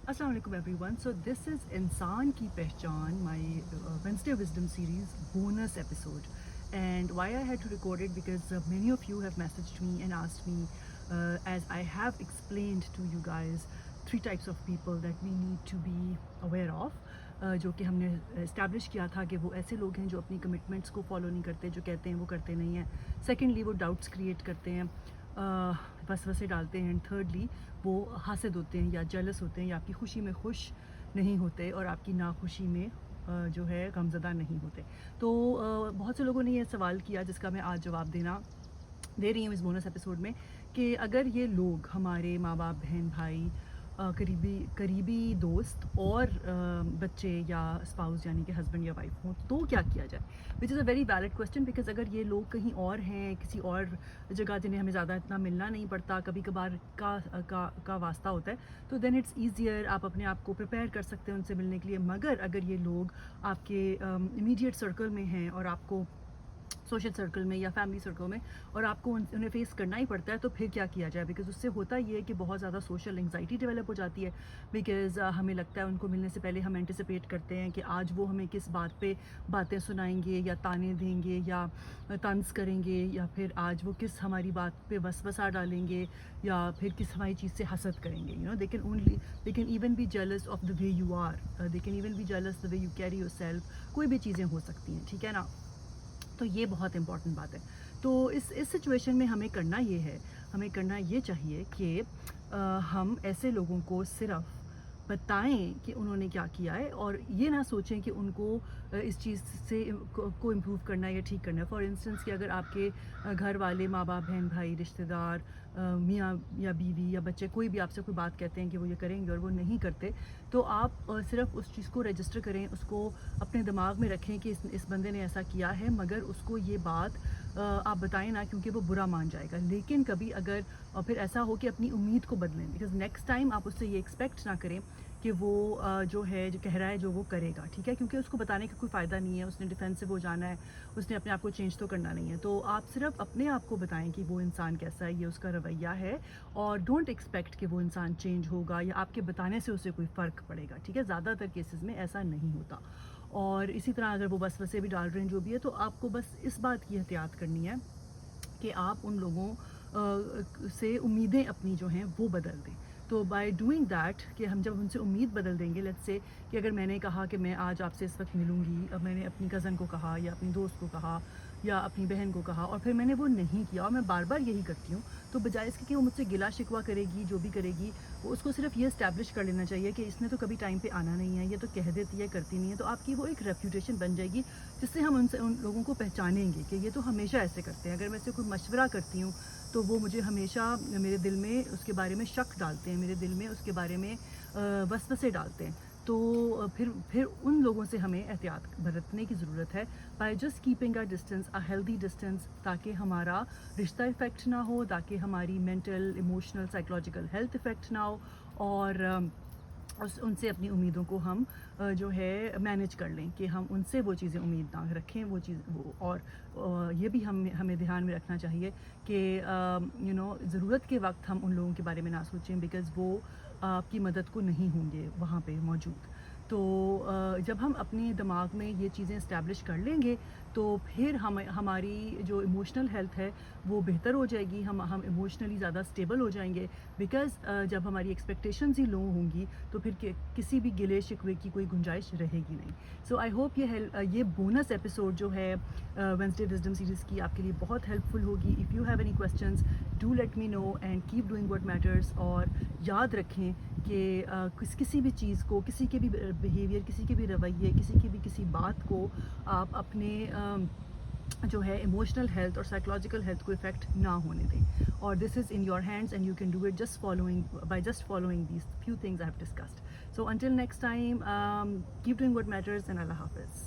Assalamu alaikum everyone. So this is Insan Ki Pehchan, my Wednesday Wisdom series bonus episode. And why I had to record it because many of you have messaged me and asked me, as I have explained to you guys, 3 types of people that we need to be aware of. جو کہ ہم نے establish کیا تھا کہ وہ ایسے لوگ ہیں جو اپنی کمٹمنٹس کو فالو نہیں کرتے, جو کہتے ہیں وہ کرتے نہیں ہیں. سیکنڈلی وہ ڈاؤٹس کریٹ کرتے ہیں, وسوسے ڈالتے ہیں. اینڈ تھرڈلی وہ حاسد ہوتے ہیں یا جیلس ہوتے ہیں یا آپ کی خوشی میں خوش نہیں ہوتے اور آپ کی ناخوشی میں جو ہے غمزدہ نہیں ہوتے. تو بہت سے لوگوں نے یہ سوال کیا جس کا میں آج جواب دے رہی ہوں اس بونس ایپیسوڈ میں, کہ اگر یہ لوگ ہمارے ماں باپ, بہن بھائی, قریبی دوست اور بچے یا اسپاؤس یعنی کہ ہسبینڈ یا وائف ہوں, تو کیا کیا جائے. Which is a very valid question, because اگر یہ لوگ کہیں اور ہیں, کسی اور جگہ جنہیں ہمیں زیادہ اتنا ملنا نہیں پڑتا, کبھی کبھار کا واسطہ ہوتا ہے, تو دین اٹس ایزیئر, آپ اپنے آپ کو پریپیئر کر سکتے ہیں ان سے ملنے کے لیے. مگر اگر یہ لوگ آپ کے امیڈیٹ سرکل میں ہیں اور آپ کو سوشل سرکل میں یا فیملی سرکل میں, اور آپ کو انہیں فیس کرنا ہی پڑتا ہے, تو پھر کیا کیا جائے. بیکاز اس سے ہوتا یہ ہے کہ بہت زیادہ سوشل انگزائٹی ڈیولپ ہو جاتی ہے. بیکاز ہمیں لگتا ہے ان کو ملنے سے پہلے ہم اینٹیسپیٹ کرتے ہیں کہ آج وہ ہمیں کس بات پہ باتیں سنائیں گے یا تانے دیں گے یا طنز کریں گے, یا پھر آج وہ کس ہماری بات پہ وسوسہ ڈالیں گے, یا پھر کس ہماری چیز سے حسد کریں گے. They can even be jealous of the way you are, they can even be jealous the way you carry yourself. کوئی بھی چیزیں ہو سکتی ہیں, ٹھیک ہے نا. تو یہ بہت امپورٹنٹ بات ہے. تو اس سچویشن میں ہمیں کرنا یہ چاہیے کہ ہم ایسے لوگوں کو صرف بتائیں کہ انہوں نے کیا کیا ہے, اور یہ نہ سوچیں کہ ان کو اس چیز سے کو امپروو کرنا ہے یا ٹھیک کرنا ہے. فار انسٹنس کہ اگر آپ کے گھر والے, ماں باپ, بہن بھائی, رشتہ دار, میاں یا بیوی یا بچے, کوئی بھی آپ سے کوئی بات کہتے ہیں کہ وہ یہ کریں گے اور وہ نہیں کرتے, تو آپ صرف اس چیز کو رجسٹر کریں, اس کو اپنے دماغ میں رکھیں کہ اس بندے نے ایسا کیا ہے, مگر اس کو یہ بات آپ بتائیں نا, کیونکہ وہ برا مان جائے گا. لیکن کبھی اگر پھر ایسا ہو کہ اپنی امید کو بدلیں, بیکاز نیکسٹ ٹائم آپ اس سے یہ ایکسپیکٹ نہ کریں کہ وہ جو کہہ رہا ہے جو وہ کرے گا, ٹھیک ہے, کیونکہ اس کو بتانے کا کوئی فائدہ نہیں ہے. اس نے ڈیفینسو ہو جانا ہے, اس نے اپنے آپ کو چینج تو کرنا نہیں ہے. تو آپ صرف اپنے آپ کو بتائیں کہ وہ انسان کیسا ہے, یہ اس کا رویہ ہے, اور ڈونٹ ایکسپیکٹ کہ وہ انسان چینج ہوگا یا آپ کے بتانے سے اسے کوئی فرق پڑے گا, ٹھیک ہے. زیادہ تر کیسز میں ایسا نہیں ہوتا. اور اسی طرح اگر وہ وسوسے بھی ڈال رہے ہیں جو بھی ہے, تو آپ کو بس اس بات کی احتیاط کرنی ہے کہ آپ ان لوگوں سے امیدیں اپنی جو ہیں وہ بدل دیں. تو بائی ڈوئنگ دیٹ, کہ ہم جب ان سے امید بدل دیں گے, لیٹس سے کہ اگر میں نے کہا کہ میں آج آپ سے اس وقت ملوں گی, اب میں نے اپنی کزن کو کہا یا اپنی دوست کو کہا یا اپنی بہن کو کہا, اور پھر میں نے وہ نہیں کیا اور میں بار بار یہی کرتی ہوں, تو بجائے اس کے کہ وہ مجھ سے گلا شکوہ کرے گی, جو بھی کرے گی, وہ اس کو صرف یہ اسٹیبلش کر لینا چاہیے کہ اس نے تو کبھی ٹائم پہ آنا نہیں ہے, یہ تو کہہ دیتی ہے, کرتی نہیں ہے. تو آپ کی وہ ایک ریپوٹیشن بن جائے گی جس سے ہم ان لوگوں کو پہچانیں گے کہ یہ تو ہمیشہ ایسے کرتے ہیں. اگر میں سے کوئی مشورہ کرتی ہوں تو وہ مجھے ہمیشہ میرے دل میں اس کے بارے میں شک ڈالتے ہیں, میرے دل میں اس کے بارے میں وسوسے ڈالتے ہیں. تو پھر ان لوگوں سے ہمیں احتیاط برتنے کی ضرورت ہے, by just keeping a distance, a healthy distance, تاکہ ہمارا رشتہ افیکٹ نہ ہو, تاکہ ہماری mental, emotional, psychological health affect نہ ہو, اور ان سے اپنی امیدوں کو ہم جو ہے مینیج کر لیں, کہ ہم ان سے وہ چیزیں امید نہ رکھیں. وہ چیز اور یہ بھی ہمیں دھیان میں رکھنا چاہیے کہ ضرورت کے وقت ہم ان لوگوں کے بارے میں نہ سوچیں, بیکاز وہ آپ کی مدد کو نہیں ہوں گے وہاں پہ موجود. تو جب ہم اپنے دماغ میں یہ چیزیں اسٹیبلش کر لیں گے, تو پھر ہماری جو ایموشنل ہیلتھ ہے وہ بہتر ہو جائے گی, ہم ایموشنلی زیادہ اسٹیبل ہو جائیں گے. بیکاز جب ہماری ایکسپیکٹیشنز ہی لو ہوں گی, تو پھر کسی بھی گلے شکوے کی کوئی گنجائش رہے گی نہیں. سو آئی ہوپ یہ بونس ایپیسوڈ جو ہے وینسڈے وزڈم سیریز کی آپ کے لیے بہت ہیلپ فل ہوگی. If you have any questions, do let me know and keep doing what matters. اور یاد رکھیں کہ کسی بھی چیز کو, کسی کے بھی بیہیویئر, کسی کے بھی رویے, کسی بات کو آپ اپنے جو ہے ایموشنل ہیلتھ اور سائیکولوجیکل ہیلتھ کو افیکٹ نہ ہونے دیں. اور this is in your hands and you can do it just following these few things I have discussed. So until next time, keep doing what matters, and Allah Hafiz.